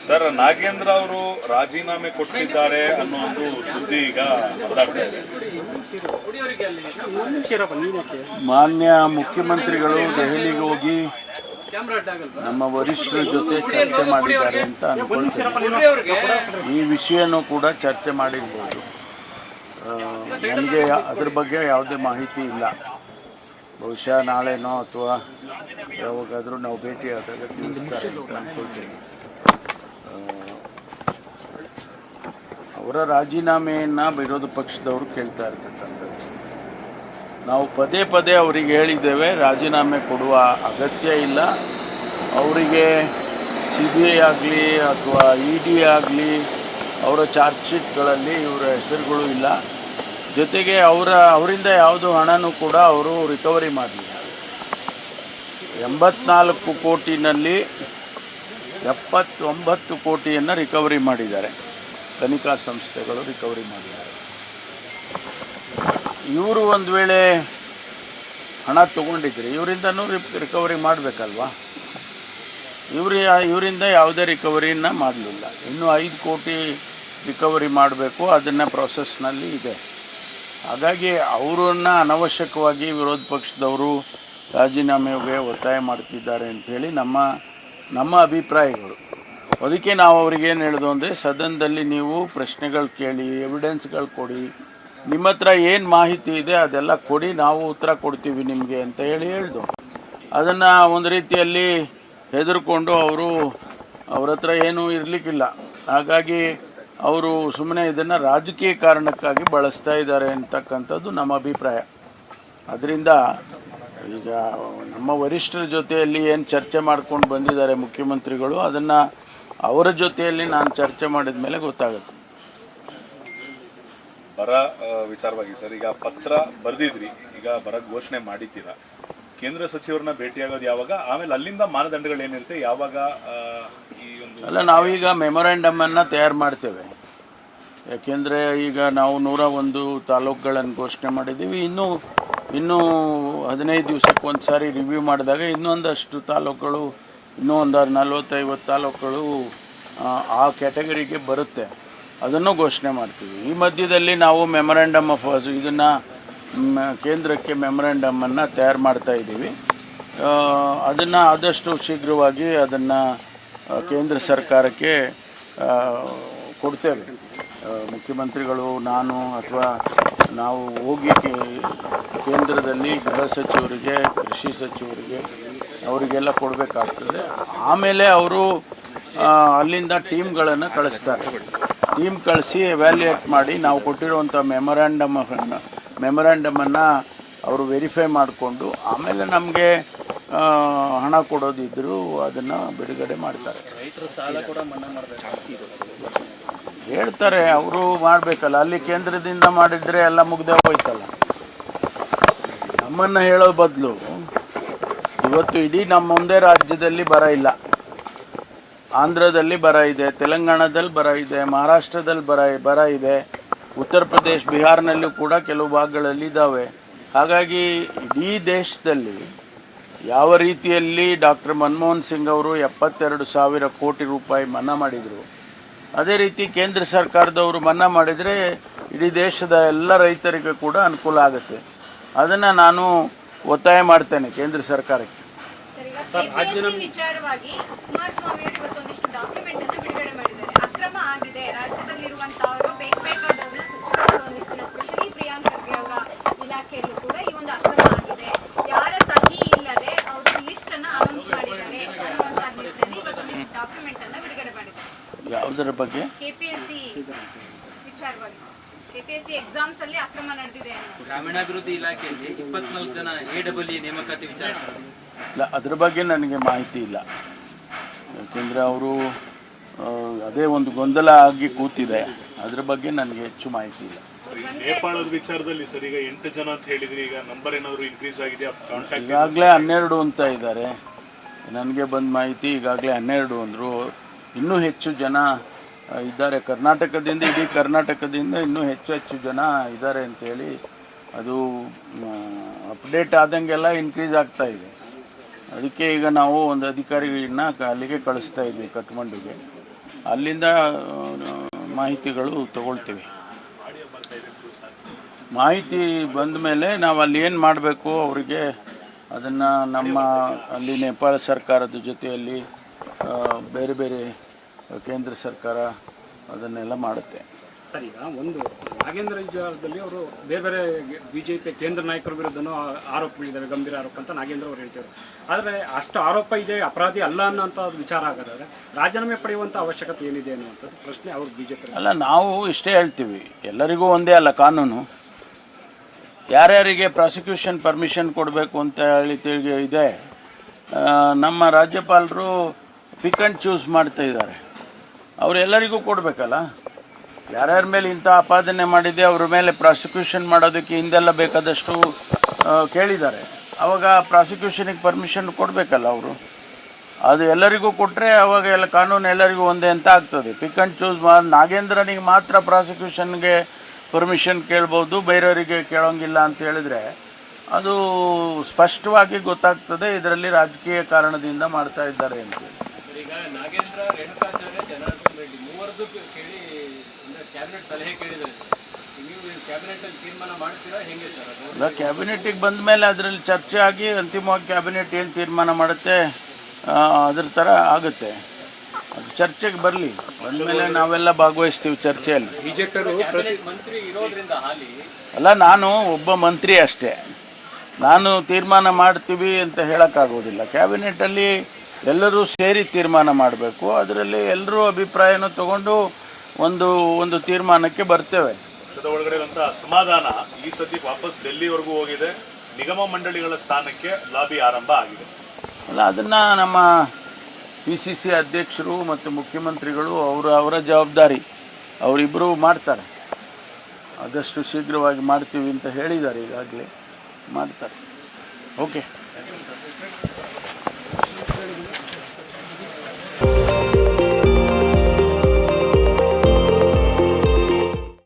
Sir, Nagendra ಅವರು ರಾಜೀನಾಮೆ ಕೊಟ್ಟಿದ್ದಾರೆ ಅನ್ನೋ ಒಂದು ಸುದ್ದಿ ಈಗ ಹರಿದಾಡ್ತಾ ಇದೆ. ಮಾನ್ಯ ಮುಖ್ಯಮಂತ್ರಿಗಳು ದೆಹಲಿಗೆ ಹೋಗಿ ನಮ್ಮ ವರಿಷ್ಠರ ಜೊತೆ ಚರ್ಚೆ ಮಾಡಿದ್ದಾರೆ ಅಂತ ಅನ್ಕೊಳ್ತೀನಿ. ಈ ವಿಷಯನೂ ಕೂಡ ಚರ್ಚೆ ಮಾಡಿರ್ಬೋದು. ನನಗೆ ಅದ್ರ ಬಗ್ಗೆ ಯಾವುದೇ ಮಾಹಿತಿ ಇಲ್ಲ. ಬಹುಶಃ ನಾಳೆನೋ ಅಥವಾ ಯಾವಾಗಾದರೂ ನಾವು ಭೇಟಿಯಾದಾಗ ತಿಳಿಸ್ತಾರೆ ಅಂತ ಅನ್ಕೊಳ್ತೀನಿ. ಅವರ ರಾಜೀನಾಮೆಯನ್ನು ವಿರೋಧ ಪಕ್ಷದವರು ಕೇಳ್ತಾ ಇರ್ತಕ್ಕಂಥದ್ದು. ನಾವು ಪದೇ ಪದೇ ಅವರಿಗೆ ಹೇಳಿದ್ದೇವೆ, ರಾಜೀನಾಮೆ ಕೊಡುವ ಅಗತ್ಯ ಇಲ್ಲ. ಅವರಿಗೆ CBI ಆಗಲಿ ಅಥವಾ ED ಆಗಲಿ ಅವರ ಚಾರ್ಜ್ ಶೀಟ್ಗಳಲ್ಲಿ ಇವರ ಹೆಸರುಗಳು ಇಲ್ಲ. ಜೊತೆಗೆ ಅವರಿಂದ ಯಾವುದೋ ಹಣನೂ ಕೂಡ ಅವರು ರಿಕವರಿ ಮಾಡಲಿಲ್ಲ. 84 ಕೋಟಿನಲ್ಲಿ 79 ಕೋಟಿಯನ್ನು ರಿಕವರಿ ಮಾಡಿದ್ದಾರೆ. ತನಿಖಾ ಸಂಸ್ಥೆಗಳು ರಿಕವರಿ ಮಾಡಿದ್ದಾರೆ. ಇವರು ಒಂದು ವೇಳೆ ಹಣ ತೊಗೊಂಡಿದ್ರೆ ಇವರಿಂದನೂ ರಿಕವರಿ ಮಾಡಬೇಕಲ್ವಾ? ಇವರಿಂದ ಯಾವುದೇ ರಿಕವರಿಯನ್ನು ಮಾಡಲಿಲ್ಲ. ಇನ್ನೂ 5 ಕೋಟಿ ರಿಕವರಿ ಮಾಡಬೇಕು, ಅದನ್ನು ಪ್ರೊಸೆಸ್ನಲ್ಲಿ ಇದೆ. ಹಾಗಾಗಿ ಅವರನ್ನು ಅನವಶ್ಯಕವಾಗಿ ವಿರೋಧ ಪಕ್ಷದವರು ರಾಜೀನಾಮೆಗೆ ಒತ್ತಾಯ ಮಾಡ್ತಿದ್ದಾರೆ ಅಂಥೇಳಿ ನಮ್ಮ ಅಭಿಪ್ರಾಯಗಳು. ಅದಕ್ಕೆ ನಾವು ಅವ್ರಿಗೇನು ಹೇಳಿದು ಅಂದರೆ, ಸದನದಲ್ಲಿ ನೀವು ಪ್ರಶ್ನೆಗಳು ಕೇಳಿ, ಎವಿಡೆನ್ಸ್ಗಳು ಕೊಡಿ, ನಿಮ್ಮ ಹತ್ರ ಏನು ಮಾಹಿತಿ ಇದೆ ಅದೆಲ್ಲ ಕೊಡಿ, ನಾವು ಉತ್ತರ ಕೊಡ್ತೀವಿ ನಿಮಗೆ ಅಂತ ಹೇಳ್ದು. ಅದನ್ನು ಒಂದು ರೀತಿಯಲ್ಲಿ ಹೆದರ್ಕೊಂಡು ಅವ್ರ ಹತ್ರ ಏನೂ ಇರಲಿಕ್ಕಿಲ್ಲ. ಹಾಗಾಗಿ ಅವರು ಸುಮ್ಮನೆ ಇದನ್ನು ರಾಜಕೀಯ ಕಾರಣಕ್ಕಾಗಿ ಬಳಸ್ತಾ ಇದ್ದಾರೆ ಅಂತಕ್ಕಂಥದ್ದು ನಮ್ಮ ಅಭಿಪ್ರಾಯ. ಅದರಿಂದ ಈಗ ನಮ್ಮ ವರಿಷ್ಠರ ಜೊತೆಯಲ್ಲಿ ಏನು ಚರ್ಚೆ ಮಾಡ್ಕೊಂಡು ಬಂದಿದ್ದಾರೆ ಮುಖ್ಯಮಂತ್ರಿಗಳು, ಅದನ್ನು ಅವರ ಜೊತೆಯಲ್ಲಿ ನಾನು ಚರ್ಚೆ ಮಾಡಿದ ಮೇಲೆ ಗೊತ್ತಾಗುತ್ತೆ. ಬರ ವಿಚಾರವಾಗಿ ಸರ್, ಈಗ ಪತ್ರ ಬರೆದಿದ್ರಿ, ಈಗ ಬರ ಘೋಷಣೆ ಮಾಡಿದ್ದೀರಾ, ಕೇಂದ್ರ ಸಚಿವರನ್ನ ಭೇಟಿಯಾಗೋದು ಯಾವಾಗ, ಆಮೇಲೆ ಅಲ್ಲಿಂದ ಮಾನದಂಡಗಳು ಏನಿರುತ್ತೆ, ಯಾವಾಗ ಈ ಒಂದು ಅಲ್ಲ, ನಾವೀಗ ಮೆಮೊರಾಂಡಮನ್ನು ತಯಾರು ಮಾಡ್ತೇವೆ. ಯಾಕೆಂದರೆ ಈಗ ನಾವು 101 ತಾಲೂಕುಗಳನ್ನು ಘೋಷಣೆ ಮಾಡಿದ್ದೀವಿ. ಇನ್ನೂ 15 ದಿವಸಕ್ಕೆ ಒಂದು ಸಾರಿ ರಿವ್ಯೂ ಮಾಡಿದಾಗ ಇನ್ನೊಂದಷ್ಟು ತಾಲೂಕುಗಳು, ಇನ್ನೂ ಒಂದು 40-50 ತಾಲೂಕುಗಳು ಆ ಕ್ಯಾಟಗರಿಗೆ ಬರುತ್ತೆ. ಅದನ್ನು ಘೋಷಣೆ ಮಾಡ್ತೀವಿ. ಈ ಮಧ್ಯದಲ್ಲಿ ನಾವು ಮೆಮೊರಾಂಡಮ್ ಆಫ್ ಇದನ್ನು ಕೇಂದ್ರಕ್ಕೆ ಮೆಮೊರಾಂಡಮನ್ನು ತಯಾರು ಮಾಡ್ತಾ ಇದ್ದೀವಿ. ಅದನ್ನು ಆದಷ್ಟು ಶೀಘ್ರವಾಗಿ ಅದನ್ನು ಕೇಂದ್ರ ಸರ್ಕಾರಕ್ಕೆ ಕೊಡ್ತೇವೆ. ಮುಖ್ಯಮಂತ್ರಿಗಳು, ನಾನು ಅಥವಾ ನಾವು ಹೋಗಿ ಕೇಂದ್ರದಲ್ಲಿ ಗೃಹ ಸಚಿವರಿಗೆ, ಕೃಷಿ ಸಚಿವರಿಗೆ ಅವರಿಗೆಲ್ಲ ಕೊಡಬೇಕಾಗ್ತದೆ. ಆಮೇಲೆ ಅವರು ಅಲ್ಲಿಂದ ಟೀಮ್ಗಳನ್ನು ಕಳಿಸ್ತಾರೆ. ಟೀಮ್ ಕಳಿಸಿ ಎವ್ಯಾಲ್ಯೂಯೇಟ್ ಮಾಡಿ ನಾವು ಕೊಟ್ಟಿರುವಂಥ ಮೆಮೊರಾಂಡಮನ್ನು ಅವರು ವೆರಿಫೈ ಮಾಡಿಕೊಂಡು ಆಮೇಲೆ ನಮಗೆ ಹಣ ಕೊಡೋದಿದ್ದರೂ ಅದನ್ನು ಬಿಡುಗಡೆ ಮಾಡ್ತಾರೆ. ಹೇಳ್ತಾರೆ, ಅವರು ಮಾಡಬೇಕಲ್ಲ. ಅಲ್ಲಿ ಕೇಂದ್ರದಿಂದ ಮಾಡಿದರೆ ಎಲ್ಲ ಮುಗ್ದೇ ಹೋಯ್ತಲ್ಲ. ನಮ್ಮನ್ನು ಹೇಳೋ ಬದಲು ಇವತ್ತು ಇಡೀ ನಮ್ಮ ಒಂದೇ ರಾಜ್ಯದಲ್ಲಿ ಬರ ಇಲ್ಲ. ಆಂಧ್ರದಲ್ಲಿ ಬರ ಇದೆ, ತೆಲಂಗಾಣದಲ್ಲಿ ಬರ ಇದೆ, ಮಹಾರಾಷ್ಟ್ರದಲ್ಲಿ ಬರ ಇದೆ, ಉತ್ತರ ಪ್ರದೇಶ, ಬಿಹಾರ್ನಲ್ಲೂ ಕೂಡ ಕೆಲವು ಭಾಗಗಳಲ್ಲಿ ಇದ್ದಾವೆ. ಹಾಗಾಗಿ ಇಡೀ ದೇಶದಲ್ಲಿ ಯಾವ ರೀತಿಯಲ್ಲಿ ಡಾಕ್ಟರ್ ಮನಮೋಹನ್ ಸಿಂಗ್ ಅವರು 72,000 ಕೋಟಿ ರೂಪಾಯಿ ಮನ್ನಾ ಮಾಡಿದರು, ಅದೇ ರೀತಿ ಕೇಂದ್ರ ಸರ್ಕಾರದವರು ಮನ್ನಾ ಮಾಡಿದರೆ ಇಡೀ ದೇಶದ ಎಲ್ಲ ರೈತರಿಗೆ ಕೂಡ ಅನುಕೂಲ ಆಗುತ್ತೆ. ಅದನ್ನು ನಾನು ಒತ್ತಾಯ ಮಾಡ್ತೇನೆ ಕೇಂದ್ರ ಸರ್ಕಾರಕ್ಕೆ. ವಿಚಾರವಾಗಿ ಕುಮಾರಸ್ವಾಮಿ ಇವತ್ತೊಂದಿಷ್ಟು ಡಾಕ್ಯುಮೆಂಟ್ ಅನ್ನು ಬಿಡುಗಡೆ ಮಾಡಿದ್ದಾರೆ. ಅಕ್ರಮ ಆಗಿದೆ, ರಾಜ್ಯದಲ್ಲಿರುವಂತಹವರು ಬೇಕಾದವರನ್ನ ಸಚಿವರುಗಳು ಒಂದಿಷ್ಟು ಸ್ಪೆಷಲಿ ಪ್ರಿಯಾಂಕ್ ಖರ್ಗೆ ಅವರ ಇಲಾಖೆಯಲ್ಲೂ ಕೂಡ ಈ ಒಂದು ಅಕ್ರಮ ಆಗಿದೆ, ಯಾರ ಸಹಿ ಇಲ್ಲದೆ ಅವರು ಲಿಸ್ಟ್ ಅನ್ನ ಅನೌನ್ಸ್ ಮಾಡಿದ್ದಾರೆ ಅನ್ನುವಂತಹ ನಿಟ್ಟಿನಲ್ಲಿ ಇವತ್ತೊಂದಿಷ್ಟು ಡಾಕ್ಯುಮೆಂಟ್ ಅನ್ನ ಬಿಡುಗಡೆ ಮಾಡಿದ್ದಾರೆ. ಯಾವುದರ ಬಗ್ಗೆ? KPSC ವಿಚಾರವಾಗಿ. KPSC ಎಕ್ಸಾಮ್ಸ್ ಅಲ್ಲಿ ಅಕ್ರಮ ನಡೆದಿದೆ. ಗ್ರಾಮೀಣಾಭಿವೃದ್ಧಿ ಇಲಾಖೆಯಲ್ಲಿ 24 ಜನ AEE ನೇಮಕಾತಿ ವಿಚಾರ ಇಲ್ಲ, ಅದ್ರ ಬಗ್ಗೆ ನನಗೆ ಮಾಹಿತಿ ಇಲ್ಲ. ಯಾಕೆಂದರೆ ಅವರು ಅದೇ ಒಂದು ಗೊಂದಲ ಆಗಿ ಕೂತಿದೆ. ಅದ್ರ ಬಗ್ಗೆ ನನಗೆ ಹೆಚ್ಚು ಮಾಹಿತಿ ಇಲ್ಲ. ನೇಪಾಳದ ವಿಚಾರದಲ್ಲಿ ಸರ್, ಈಗ 8 ಜನ ಅಂತ ಹೇಳಿದ್ರಿ, ಈಗ ನಂಬರ್ ಏನಾದರೂ ಇನ್ಕ್ರೀಸ್ ಆಗಿದೆಯಾ? ಈಗಾಗಲೇ 12 ಅಂತ ಇದ್ದಾರೆ. ನನಗೆ ಬಂದ ಮಾಹಿತಿ ಈಗಾಗಲೇ 12 ಅಂದರು. ಇನ್ನೂ ಹೆಚ್ಚು ಜನ ಇದ್ದಾರೆ ಕರ್ನಾಟಕದಿಂದ, ಇಡೀ ಕರ್ನಾಟಕದಿಂದ ಇನ್ನೂ ಹೆಚ್ಚು ಜನ ಇದ್ದಾರೆ ಅಂಥೇಳಿ ಅದು ಅಪ್ಡೇಟ್ ಆದಂಗೆಲ್ಲ ಇನ್ಕ್ರೀಸ್ ಆಗ್ತಾ ಇದೆ. ಅದಕ್ಕೆ ಈಗ ನಾವು ಒಂದು ಅಧಿಕಾರಿಗಳನ್ನ ಅಲ್ಲಿಗೆ ಕಳಿಸ್ತಾ ಇದ್ವಿ, ಕಠ್ಮಂಡುಗೆ. ಅಲ್ಲಿಂದ ಮಾಹಿತಿಗಳು ತಗೊಳ್ತೀವಿ. ಮಾಹಿತಿ ಬಂದ ಮೇಲೆ ನಾವು ಅಲ್ಲಿ ಏನು ಮಾಡಬೇಕು ಅವರಿಗೆ ಅದನ್ನು ನಮ್ಮ ಅಲ್ಲಿ ನೇಪಾಳ ಸರ್ಕಾರದ ಜೊತೆಯಲ್ಲಿ ಬೇರೆ ಬೇರೆ ಕೇಂದ್ರ ಸರ್ಕಾರ ಅದನ್ನೆಲ್ಲ ಮಾಡುತ್ತೆ. ಸರ್, ಈಗ ಒಂದು ನಾಗೇಂದ್ರ ವಿಚಾರದಲ್ಲಿ ಅವರು ಬೇರೆ ಬೇರೆ ಬಿಜೆಪಿ ಕೇಂದ್ರ ನಾಯಕರ ವಿರುದ್ಧನೂ ಆರೋಪಗಳಿದ್ದಾವೆ, ಗಂಭೀರ ಆರೋಪ ಅಂತ ನಾಗೇಂದ್ರ ಅವರು ಹೇಳ್ತಾರೆ. ಆದರೆ ಅಷ್ಟು ಆರೋಪ ಇದೆ, ಅಪರಾಧಿ ಅಲ್ಲ ಅನ್ನೋಂಥ ವಿಚಾರ ಆಗೋದಾದ್ರೆ ರಾಜೀನಾಮೆ ಪಡೆಯುವಂಥ ಅವಶ್ಯಕತೆ ಏನಿದೆ ಅನ್ನುವಂಥದ್ದು ಪ್ರಶ್ನೆ ಅವರು ಬಿಜೆಪಿ. ಅಲ್ಲ, ನಾವು ಇಷ್ಟೇ ಹೇಳ್ತೀವಿ, ಎಲ್ಲರಿಗೂ ಒಂದೇ ಅಲ್ಲ ಕಾನೂನು. ಯಾರ್ಯಾರಿಗೆ ಪ್ರಾಸಿಕ್ಯೂಷನ್ ಪರ್ಮಿಷನ್ ಕೊಡಬೇಕು ಅಂತ ಹೇಳಿ ಇದೆ. ನಮ್ಮ ರಾಜ್ಯಪಾಲರು ಪಿಕ್ ಆ್ಯಂಡ್ ಚೂಸ್ ಮಾಡ್ತಾ ಇದ್ದಾರೆ. ಅವರೆಲ್ಲರಿಗೂ ಕೊಡಬೇಕಲ್ಲ. ಯಾರ್ಯಾರ ಮೇಲೆ ಇಂಥ ಆಪಾದನೆ ಮಾಡಿದೆ ಅವ್ರ ಮೇಲೆ ಪ್ರಾಸಿಕ್ಯೂಷನ್ ಮಾಡೋದಕ್ಕೆ ಹಿಂದೆಲ್ಲ ಬೇಕಾದಷ್ಟು ಕೇಳಿದ್ದಾರೆ. ಆವಾಗ ಪ್ರಾಸಿಕ್ಯೂಷನಿಗೆ ಪರ್ಮಿಷನ್ ಕೊಡಬೇಕಲ್ಲ ಅವರು. ಅದು ಎಲ್ಲರಿಗೂ ಕೊಟ್ಟರೆ ಅವಾಗ ಎಲ್ಲ ಕಾನೂನು ಎಲ್ಲರಿಗೂ ಒಂದೇ ಅಂತ ಆಗ್ತದೆ. ಪಿಕ್ ಆ್ಯಂಡ್ ಚೂಸ್ ನಾಗೇಂದ್ರನಿಗೆ ಮಾತ್ರ ಪ್ರಾಸಿಕ್ಯೂಷನ್ಗೆ ಪರ್ಮಿಷನ್ ಕೇಳ್ಬೋದು, ಬೇರೆಯವರಿಗೆ ಕೇಳೋಂಗಿಲ್ಲ ಅಂತ ಹೇಳಿದರೆ ಅದು ಸ್ಪಷ್ಟವಾಗಿ ಗೊತ್ತಾಗ್ತದೆ ಇದರಲ್ಲಿ ರಾಜಕೀಯ ಕಾರಣದಿಂದ ಮಾಡ್ತಾ ಇದ್ದಾರೆ ಅಂತೇಳಿ. ಈಗ ನಾಗೇಂದ್ರ, ರೇಣುಕಾಚಾರ್ಯ, ಜನಾರ್ದನ್ ರೆಡ್ಡಿ ಮೂವರದ್ದು ಕೇಳಿ ಕ್ಯಾಬಿನೆಟ್ ಸಲಹೆ ಕೇಳಿದರೆ ನೀವು ಕ್ಯಾಬಿನೆಟಲ್ಲಿ ತೀರ್ಮಾನ ಮಾಡ್ತೀರಾ ಹೇಗೆ ಸರ್? ಅಲ್ಲ, ಕ್ಯಾಬಿನೆಟಿಗೆ ಬಂದ ಮೇಲೆ ಅದರಲ್ಲಿ ಚರ್ಚೆ ಆಗಿ ಅಂತಿಮವಾಗಿ ಕ್ಯಾಬಿನೆಟ್ ಏನು ತೀರ್ಮಾನ ಮಾಡುತ್ತೆ ಅದ್ರ ಥರ ಆಗುತ್ತೆ. ಅದು ಚರ್ಚೆಗೆ ಬರಲಿ, ಬಂದಮೇಲೆ ನಾವೆಲ್ಲ ಭಾಗವಹಿಸ್ತೀವಿ ಚರ್ಚೆಯಲ್ಲಿ. ಬಿಜೆಪಿಯವರು ಮಂತ್ರಿ ಇರೋದ್ರಿಂದ ಹಾಲಿ ಅಲ್ಲ, ನಾನು ಒಬ್ಬ ಮಂತ್ರಿ ಅಷ್ಟೇ, ನಾನು ತೀರ್ಮಾನ ಮಾಡ್ತೀವಿ ಅಂತ ಹೇಳೋಕ್ಕಾಗೋದಿಲ್ಲ. ಕ್ಯಾಬಿನೆಟಲ್ಲಿ ಎಲ್ಲರೂ ಸೇರಿ ತೀರ್ಮಾನ ಮಾಡಬೇಕು. ಅದರಲ್ಲಿ ಎಲ್ಲರೂ ಅಭಿಪ್ರಾಯನೂ ತಗೊಂಡು ಒಂದು ತೀರ್ಮಾನಕ್ಕೆ ಬರ್ತೇವೆ. ಪಕ್ಷದ ಒಳಗಡೆ ಇರುವಂತಹ ಅಸಮಾಧಾನ ಈ ಸದ್ಯಕ್ಕೆ ವಾಪಸ್ ಡೆಲ್ಲಿವರೆಗೂ ಹೋಗಿದೆ. ನಿಗಮ ಮಂಡಳಿಗಳ ಸ್ಥಾನಕ್ಕೆ ಲಾಬಿ ಆರಂಭ ಆಗಿದೆ. ಅಲ್ಲ, ಅದನ್ನು ನಮ್ಮ PCC ಅಧ್ಯಕ್ಷರು ಮತ್ತು ಮುಖ್ಯಮಂತ್ರಿಗಳು ಅವರ ಜವಾಬ್ದಾರಿ, ಅವರಿಬ್ಬರು ಮಾಡ್ತಾರೆ. ಆದಷ್ಟು ಶೀಘ್ರವಾಗಿ ಮಾಡ್ತೀವಿ ಅಂತ ಹೇಳಿದ್ದಾರೆ, ಈಗಾಗಲೇ ಮಾಡ್ತಾರೆ. ಓಕೆ.